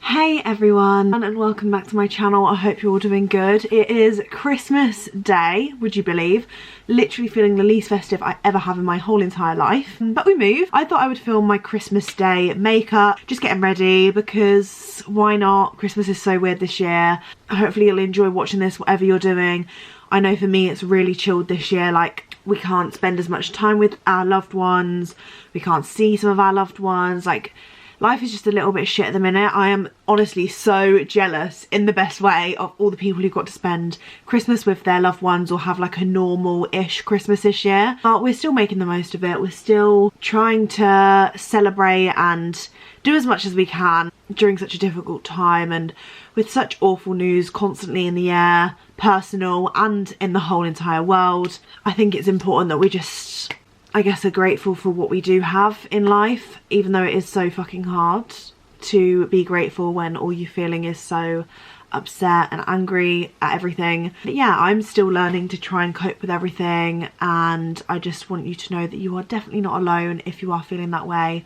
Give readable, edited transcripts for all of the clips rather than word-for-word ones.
Hey everyone, and welcome back to my channel. I hope you're all doing good. It is Christmas Day, would you believe? Literally feeling the least festive I ever have in my whole entire life. But we moved. I thought I would film my Christmas Day makeup, just getting ready, because why not? Christmas is so weird this year. Hopefully you'll enjoy watching this, whatever you're doing. I know for me it's really chilled this year. Like, we can't spend as much time with our loved ones. We can't see some of our loved ones. Like, life is just a little bit shit at the minute. I am honestly so jealous in the best way of all the people who got to spend Christmas with their loved ones or have like a normal-ish Christmas this year. But we're still making the most of it. We're still trying to celebrate and do as much as we can during such a difficult time, and with such awful news constantly in the air, personal and in the whole entire world. I think it's important that we just, I guess, are grateful for what we do have in life, even though it is so fucking hard to be grateful when all you're feeling is so upset and angry at everything. But yeah, I'm still learning to try and cope with everything, and I just want you to know that you are definitely not alone if you are feeling that way.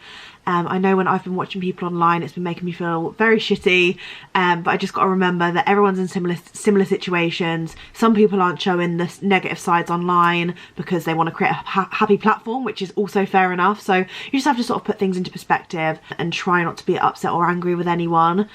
I know when I've been watching people online, it's been making me feel very shitty, but I just got to remember that everyone's in similar situations. Some people aren't showing the negative sides online because they want to create a happy platform, which is also fair enough. So you just have to sort of put things into perspective and try not to be upset or angry with anyone,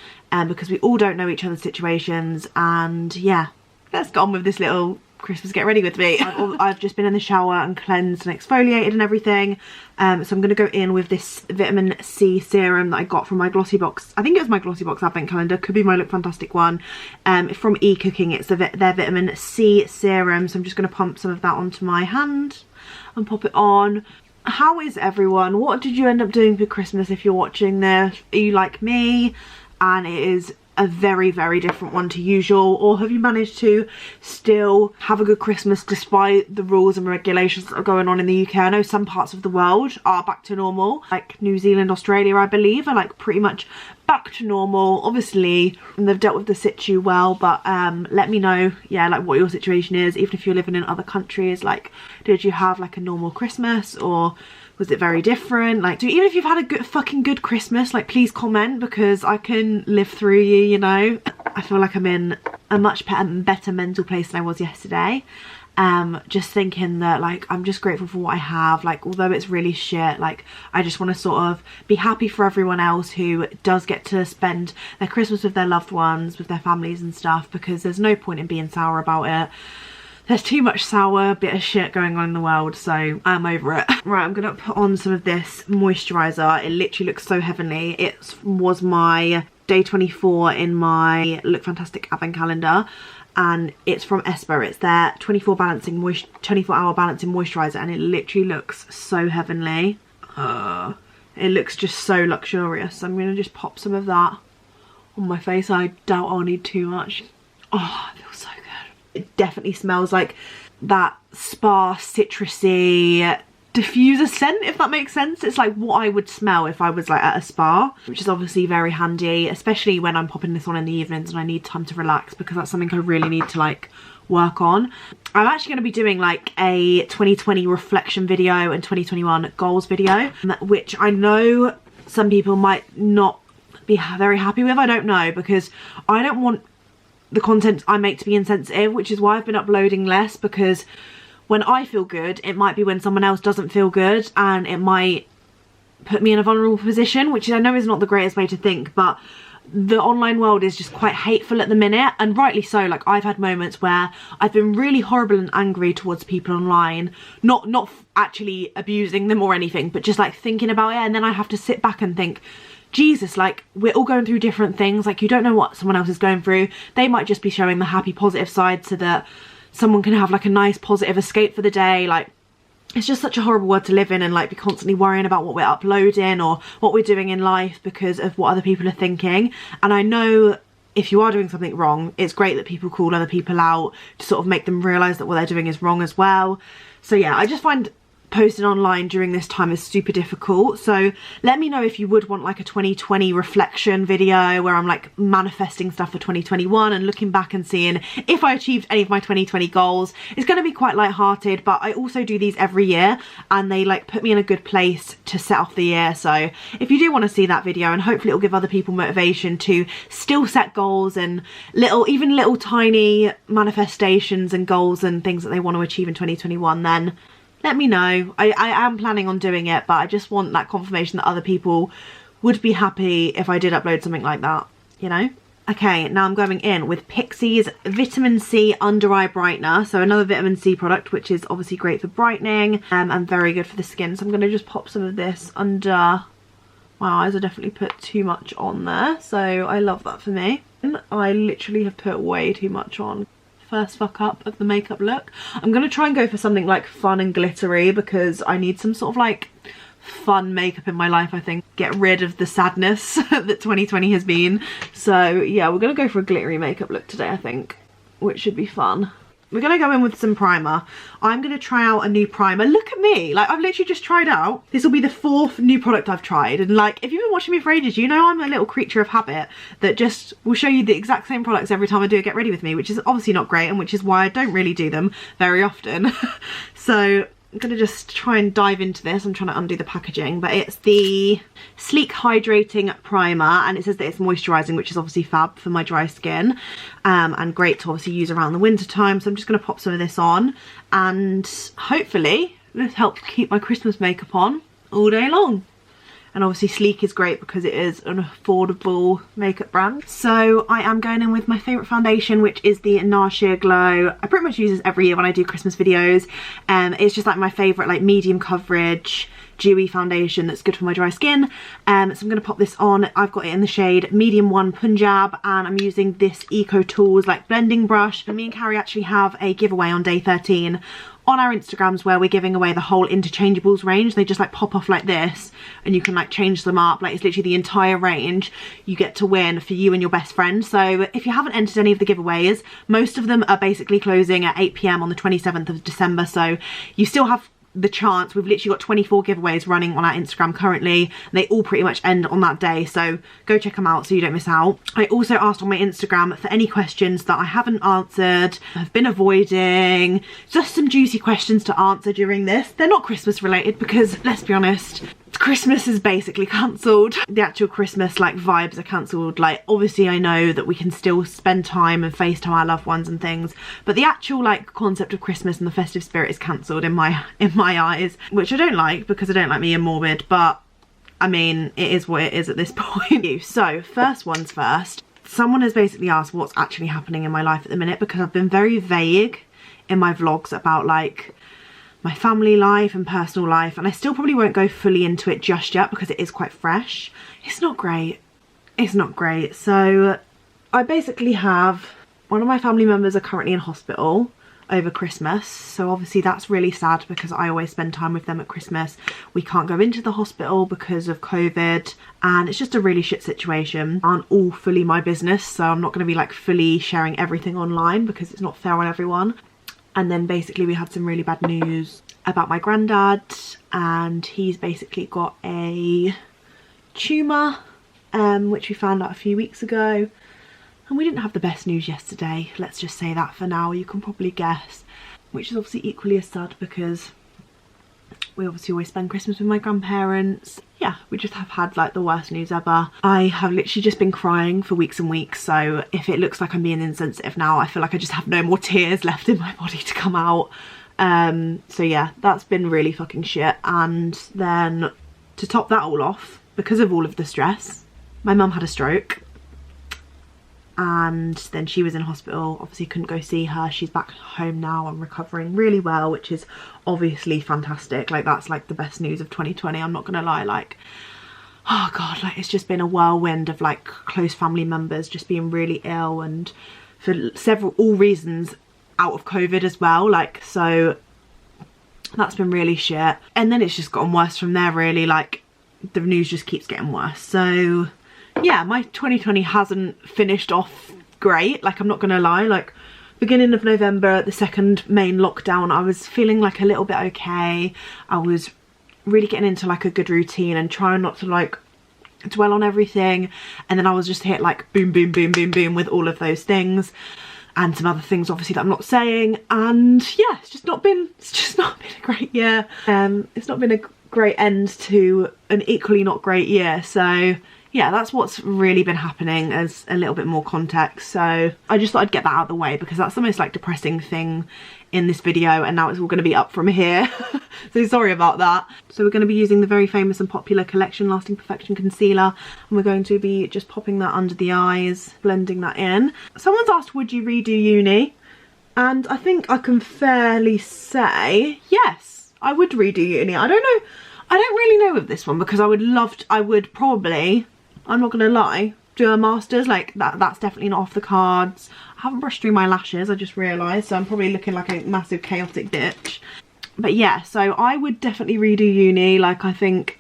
because we all don't know each other's situations. And yeah, let's get on with this little Christmas get ready with me. I've just been in the shower and cleansed and exfoliated and everything, so I'm going to go in with this vitamin C serum that I got from my Glossy Box. I think it was my Glossy Box advent calendar, could be my Look Fantastic one. From E-Cooking. It's their vitamin C serum, so I'm just going to pump some of that onto my hand and pop it on. How is everyone? What did you end up doing for Christmas if you're watching this? Are you like me and it is a very, very different one to usual, or have you managed to still have a good Christmas despite the rules and regulations that are going on in the UK? I know some parts of the world are back to normal, like New Zealand, Australia, I believe, are like pretty much back to normal. Obviously they've dealt with the situ well, but let me know, yeah, like what your situation is, even if you're living in other countries. Like, did you have like a normal Christmas, or was it very different? Like, even if you've had a fucking good Christmas, like, please comment, because I can live through you, you know. I feel like I'm in a much better mental place than I was yesterday. Just thinking that, like, I'm just grateful for what I have. Like, although it's really shit, like, I just want to sort of be happy for everyone else who does get to spend their Christmas with their loved ones, with their families and stuff, because there's no point in being sour about it. There's too much sour bit of shit going on in the world, so I'm over it. Right, I'm gonna put on some of this moisturizer. It literally looks so heavenly. It was my day 24 in my Look Fantastic advent calendar, and it's from Esper. It's their 24-hour balancing moisturizer, and it literally looks so heavenly. It looks just so luxurious. So I'm gonna just pop some of that on my face. I doubt I'll need too much. Oh, it feels so good. It definitely smells like that spa citrusy diffuser scent, if that makes sense. It's like what I would smell if I was like at a spa, which is obviously very handy, especially when I'm popping this on in the evenings and I need time to relax, because that's something I really need to like work on. I'm actually going to be doing like a 2020 reflection video and 2021 goals video, which I know some people might not be very happy with. I don't know, because I don't want the content I make to be insensitive, which is why I've been uploading less, because when I feel good, it might be when someone else doesn't feel good, and it might put me in a vulnerable position, which I know is not the greatest way to think, but the online world is just quite hateful at the minute, and rightly so. Like, I've had moments where I've been really horrible and angry towards people online, not actually abusing them or anything, but just like thinking about it, and then I have to sit back and think, Jesus, like, we're all going through different things. Like, you don't know what someone else is going through. They might just be showing the happy, positive side so that someone can have like a nice positive escape for the day. Like, it's just such a horrible world to live in, and like be constantly worrying about what we're uploading or what we're doing in life because of what other people are thinking. And I know if you are doing something wrong, it's great that people call other people out to sort of make them realise that what they're doing is wrong as well. So yeah, I just find posting online during this time is super difficult. So let me know if you would want like a 2020 reflection video where I'm like manifesting stuff for 2021 and looking back and seeing if I achieved any of my 2020 goals. It's going to be quite light-hearted, but I also do these every year and they like put me in a good place to set off the year. So if you do want to see that video, and hopefully it'll give other people motivation to still set goals and even little tiny manifestations and goals and things that they want to achieve in 2021, then let me know. I am planning on doing it, but I just want that confirmation that other people would be happy if I did upload something like that, you know? Okay, now I'm going in with Pixie's Vitamin C Under Eye Brightener. So another vitamin C product, which is obviously great for brightening and very good for the skin. So I'm going to just pop some of this under my eyes. I definitely put too much on there, so I love that for me. I literally have put way too much on. First fuck up of the makeup look. I'm gonna try and go for something like fun and glittery because I need some sort of like fun makeup in my life, I think. Get rid of the sadness that 2020 has been. So yeah, we're gonna go for a glittery makeup look today, I think, which should be fun. We're gonna go in with some primer. I'm gonna try out a new primer. Look at me, like I've literally just tried out. This will be the 4th new product I've tried, and like if you've been watching me for ages, you know I'm a little creature of habit that just will show you the exact same products every time I do a Get Ready With Me, which is obviously not great, and which is why I don't really do them very often. So I'm gonna just try and dive into this. I'm trying to undo the packaging, but it's the Sleek Hydrating Primer, and it says that it's moisturising, which is obviously fab for my dry skin, and great to obviously use around the winter time. So I'm just gonna pop some of this on, and hopefully this helps keep my Christmas makeup on all day long. And obviously Sleek is great because it is an affordable makeup brand. So I am going in with my favourite foundation, which is the NARS Sheer Glow. I pretty much use this every year when I do Christmas videos. It's just like my favourite like medium coverage dewy foundation that's good for my dry skin. So I'm going to pop this on. I've got it in the shade medium 1 Punjab, and I'm using this Eco Tools like blending brush. And me and Carrie actually have a giveaway on day 13 on our Instagrams where we're giving away the whole interchangeables range. They just like pop off like this and you can like change them up. Like it's literally the entire range you get to win for you and your best friend. So if you haven't entered any of the giveaways, most of them are basically closing at 8 PM on the 27th of December. So you still have the chance. We've literally got 24 giveaways running on our Instagram currently. They all pretty much end on that day, so go check them out so you don't miss out. I also asked on my Instagram for any questions that I haven't answered, have been avoiding, just some juicy questions to answer during this. They're not Christmas related because let's be honest, Christmas is basically cancelled. The actual Christmas like vibes are cancelled. Like obviously I know that we can still spend time and FaceTime our loved ones and things, but the actual like concept of Christmas and the festive spirit is cancelled in my eyes, which I don't like because I don't like being morbid, but I mean it is what it is at this point. So first ones first, someone has basically asked what's actually happening in my life at the minute because I've been very vague in my vlogs about like my family life and personal life, and I still probably won't go fully into it just yet because it is quite fresh. It's not great. It's not great. So I basically have one of my family members are currently in hospital over Christmas, so obviously that's really sad because I always spend time with them at Christmas. We can't go into the hospital because of COVID and it's just a really shit situation. Aren't all fully my business, so I'm not going to be like fully sharing everything online because it's not fair on everyone. And then basically we had some really bad news about my granddad, and he's basically got a tumour, which we found out a few weeks ago. And we didn't have the best news yesterday, let's just say that for now, you can probably guess. Which is obviously equally as sad because we obviously always spend Christmas with my grandparents. Yeah, we just have had like the worst news ever. I have literally just been crying for weeks and weeks, so if it looks like I'm being insensitive now, I feel like I just have no more tears left in my body to come out. So yeah, that's been really fucking shit. And then to top that all off, because of all of the stress, my mum had a stroke. And then she was in hospital, obviously couldn't go see her. She's back home now and recovering really well, which is obviously fantastic. Like that's like the best news of 2020, I'm not gonna lie. Like, oh god, like it's just been a whirlwind of like close family members just being really ill, and for all reasons out of COVID as well. Like, so that's been really shit. And then it's just gotten worse from there really. Like the news just keeps getting worse. So yeah, my 2020 hasn't finished off great, like I'm not gonna lie. Like beginning of November, the second main lockdown, I was feeling like a little bit okay. I was really getting into like a good routine and trying not to like dwell on everything, and then I was just hit like boom boom boom boom boom with all of those things and some other things obviously that I'm not saying, and yeah, it's just not been a great year. It's not been a great end to an equally not great year, so yeah, that's what's really been happening as a little bit more context. So I just thought I'd get that out of the way because that's the most like depressing thing in this video, and now it's all going to be up from here. So sorry about that. So we're going to be using the very famous and popular Collection Lasting Perfection concealer, and we're going to be just popping that under the eyes, blending that in. Someone's asked, would you redo uni? And I think I can fairly say yes, I would redo uni. I don't really know with this one because I would probably, I'm not gonna lie, do a master's. Like that's definitely not off the cards. I haven't brushed through my lashes, I just realised, so I'm probably looking like a massive chaotic bitch. But yeah, so I would definitely redo uni. Like I think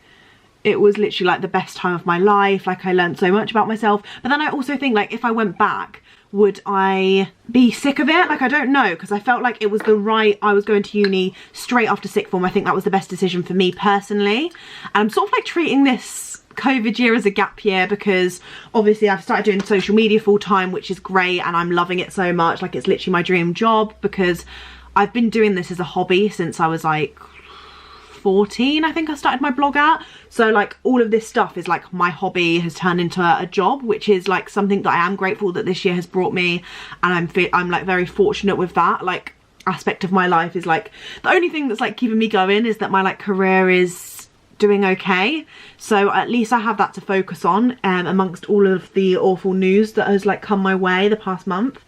it was literally like the best time of my life. Like I learned so much about myself, but then I also think like if I went back, would I be sick of it? Like I don't know, because I felt like it was I was going to uni straight after sixth form. I think that was the best decision for me personally, and I'm sort of like treating this COVID year as a gap year because obviously I've started doing social media full time, which is great, and I'm loving it so much. Like it's literally my dream job because I've been doing this as a hobby since I was like 14, I think I started my blog at. So like all of this stuff is like my hobby has turned into a job, which is like something that I am grateful that this year has brought me, and I'm like very fortunate with that like aspect of my life. Is like the only thing that's like keeping me going is that my like career is doing okay, so at least I have that to focus on amongst all of the awful news that has like come my way the past month.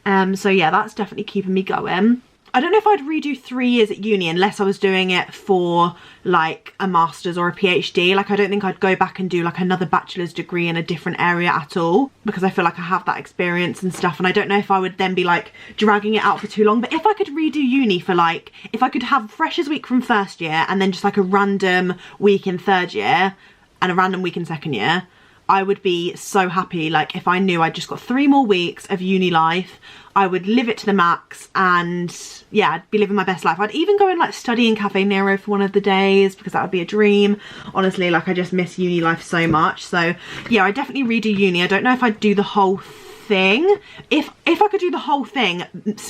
So yeah, that's definitely keeping me going. I don't know if I'd redo 3 years at uni unless I was doing it for like a master's or a PhD. Like I don't think I'd go back and do like another bachelor's degree in a different area at all, because I feel like I have that experience and stuff, and I don't know if I would then be like dragging it out for too long. But if I could redo uni for like, if I could have freshers week from first year and then just like a random week in third year and a random week in second year, I would be so happy. Like if I knew I'd just got 3 more weeks of uni life, I would live it to the max, and yeah, I'd be living my best life. I'd even go and like study in Cafe Nero for one of the days because that would be a dream. Honestly, like I just miss uni life so much. So yeah, I definitely redo uni. I don't know if I'd do the whole thing. If I could do the whole thing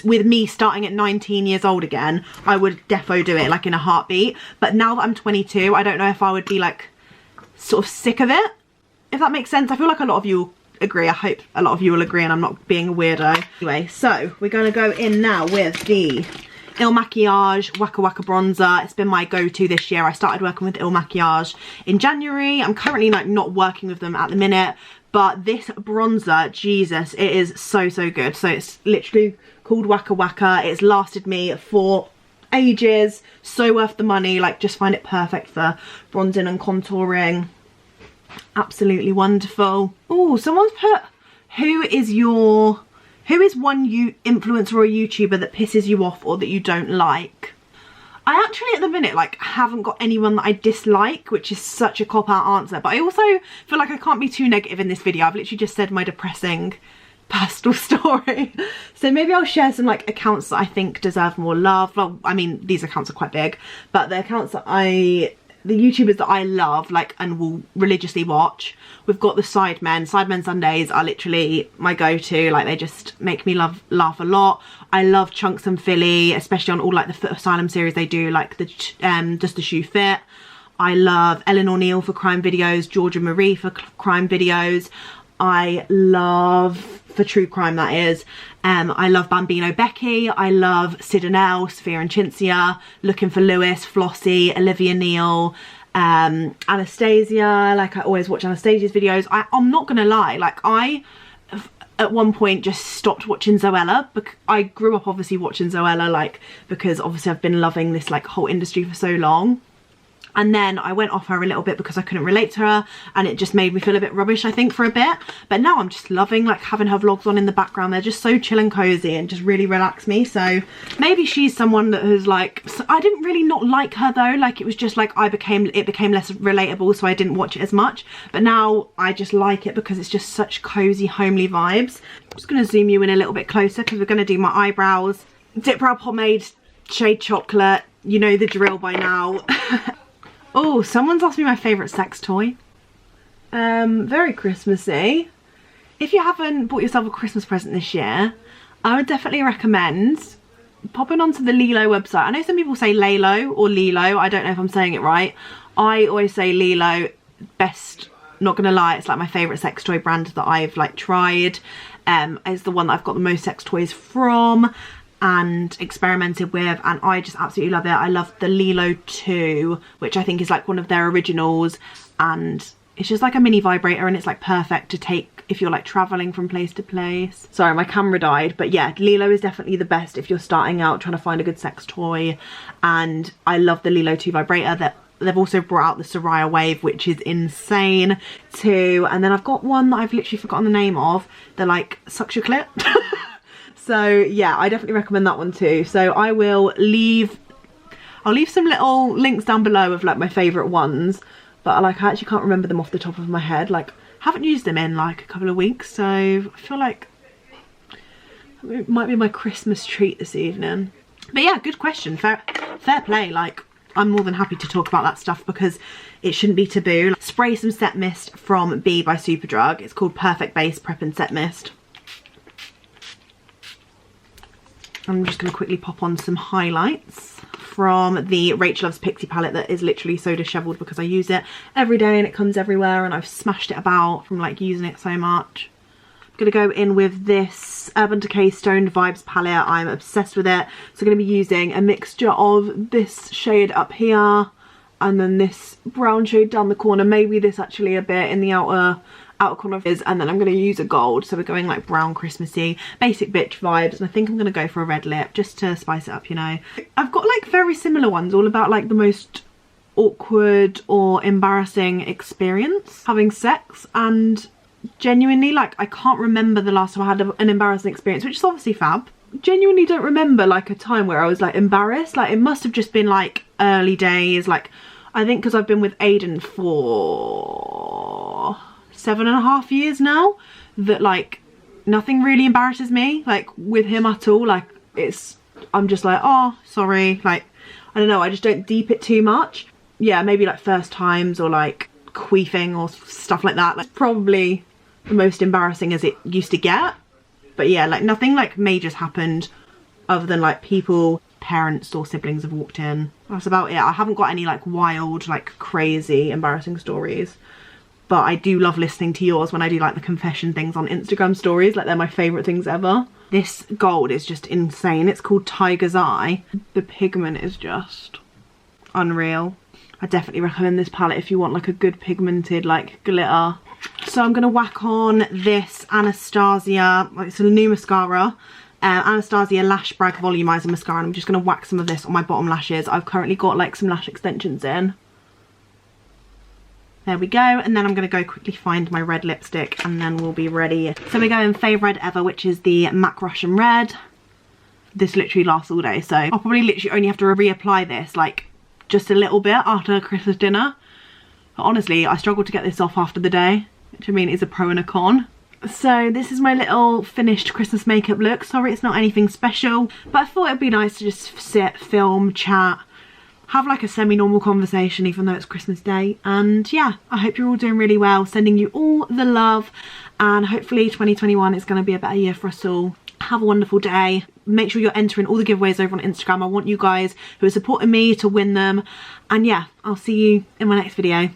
with me starting at 19 years old again, I would defo do it like in a heartbeat. But now that I'm 22, I don't know if I would be like sort of sick of it, if that makes sense. I feel like a lot of you agree. I hope a lot of you will agree and I'm not being a weirdo. Anyway, so we're gonna go in now with the Il Makiage Waka Waka bronzer. It's been my go-to this year. I started working with Il Makiage in January. I'm currently like not working with them at the minute, but this bronzer, Jesus, it is so good. So it's literally called Waka Waka. It's lasted me for ages, so worth the money. Like just find it perfect for bronzing and contouring. Absolutely wonderful. Oh, someone's put, who is one influencer or YouTuber that pisses you off or that you don't like? I actually at the minute like haven't got anyone that I dislike, which is such a cop-out answer, but I also feel like I can't be too negative in this video. I've literally just said my depressing personal story. So maybe I'll share some like accounts that I think deserve more love. Well, I mean, these accounts are quite big, but the accounts that the YouTubers that I love like and will religiously watch, we've got the Sidemen. Sidemen Sundays are literally my go-to. Like they just make me laugh a lot. I love Chunks and Philly, especially on all like the Foot Asylum series they do, like the Does the Shoe Fit? I love Ellen O'Neill for crime videos, Georgia Marie for crime videos. I love, for true crime that is, I love Bambino Becky, I love Sid and Elle, Sophia and Cinzia, Looking for Lewis, Flossie, Olivia Neal, Anastasia. Like I always watch Anastasia's videos. I'm not gonna lie, like I at one point just stopped watching Zoella. I grew up obviously watching Zoella, like because obviously I've been loving this like whole industry for so long. And then I went off her a little bit because I couldn't relate to her, and it just made me feel a bit rubbish, I think, for a bit. But now I'm just loving like having her vlogs on in the background. They're just so chill and cozy and just really relax me. So maybe she's someone that has like, I didn't really not like her though, like it was just like it became less relatable, so I didn't watch it as much. But now I just like it because it's just such cozy homely vibes. I'm just going to zoom you in a little bit closer because we're going to do my eyebrows. Dip Brow Pomade, shade Chocolate, you know the drill by now. Oh, someone's asked me my favourite sex toy. Very Christmassy. If you haven't bought yourself a Christmas present this year, I would definitely recommend popping onto the Lilo website. I know some people say Lalo or Lilo. I don't know if I'm saying it right. I always say Lilo. Best, not gonna lie, it's like my favourite sex toy brand that I've like tried. It's the one that I've got the most sex toys from and experimented with, and I just absolutely love it. I love the Lilo 2, which I think is like one of their originals, and it's just like a mini vibrator, and it's like perfect to take if you're like traveling from place to place. Sorry, my camera died, but yeah, Lilo is definitely the best if you're starting out trying to find a good sex toy. And I love the Lilo 2 vibrator. That they've also brought out the Soraya Wave, which is insane too. And then I've got one that I've literally forgotten the name of. They're like sucks your clit. So yeah, I definitely recommend that one too. So I'll leave some little links down below of like my favourite ones, but like I actually can't remember them off the top of my head. Like haven't used them in like a couple of weeks, so I feel like it might be my Christmas treat this evening. But yeah, good question. Fair play. Like I'm more than happy to talk about that stuff because it shouldn't be taboo. Like, spray some set mist from B by Superdrug. It's called Perfect Base Prep and Set Mist. I'm just going to quickly pop on some highlights from the Rachel Loves Pixie palette that is literally so dishevelled because I use it every day and it comes everywhere, and I've smashed it about from like using it so much. I'm going to go in with this Urban Decay Stoned Vibes palette. I'm obsessed with it. So I'm going to be using a mixture of this shade up here and then this brown shade down the corner, maybe this actually a bit in the outer corner of his, and then I'm going to use a gold, so we're going like brown Christmassy basic bitch vibes. And I think I'm going to go for a red lip just to spice it up, you know. I've got like very similar ones all about like the most awkward or embarrassing experience having sex, and genuinely like I can't remember the last time I had an embarrassing experience, which is obviously fab. Genuinely don't remember like a time where I was like embarrassed. Like it must have just been like early days, like I think because I've been with Aiden for 7.5 years now, that like nothing really embarrasses me like with him at all. Like I'm just like, oh sorry, like I don't know, I just don't deep it too much. Yeah, maybe like first times or like queefing or stuff like that, like probably the most embarrassing as it used to get. But yeah, like nothing like major's happened other than like people, parents or siblings have walked in. That's about it. I haven't got any like wild, like crazy embarrassing stories. But I do love listening to yours when I do like the confession things on Instagram stories. Like they're my favourite things ever. This gold is just insane. It's called Tiger's Eye. The pigment is just unreal. I definitely recommend this palette if you want like a good pigmented like glitter. So I'm going to whack on this Anastasia, like it's a new mascara. Anastasia Lash Brag Volumizer Mascara. And I'm just going to whack some of this on my bottom lashes. I've currently got like some lash extensions in. There we go, and then I'm going to go quickly find my red lipstick and then we'll be ready. So we're going Fave Red Ever, which is the MAC Russian Red. This literally lasts all day, so I'll probably literally only have to reapply this like just a little bit after Christmas dinner. But honestly, I struggled to get this off after the day, which I mean is a pro and a con. So this is my little finished Christmas makeup look. Sorry it's not anything special, but I thought it'd be nice to just sit, film, chat, have like a semi-normal conversation even though it's Christmas Day. And yeah, I hope you're all doing really well, sending you all the love, and hopefully 2021 is going to be a better year for us all. Have a wonderful day. Make sure you're entering all the giveaways over on Instagram. I want you guys who are supporting me to win them. And yeah, I'll see you in my next video.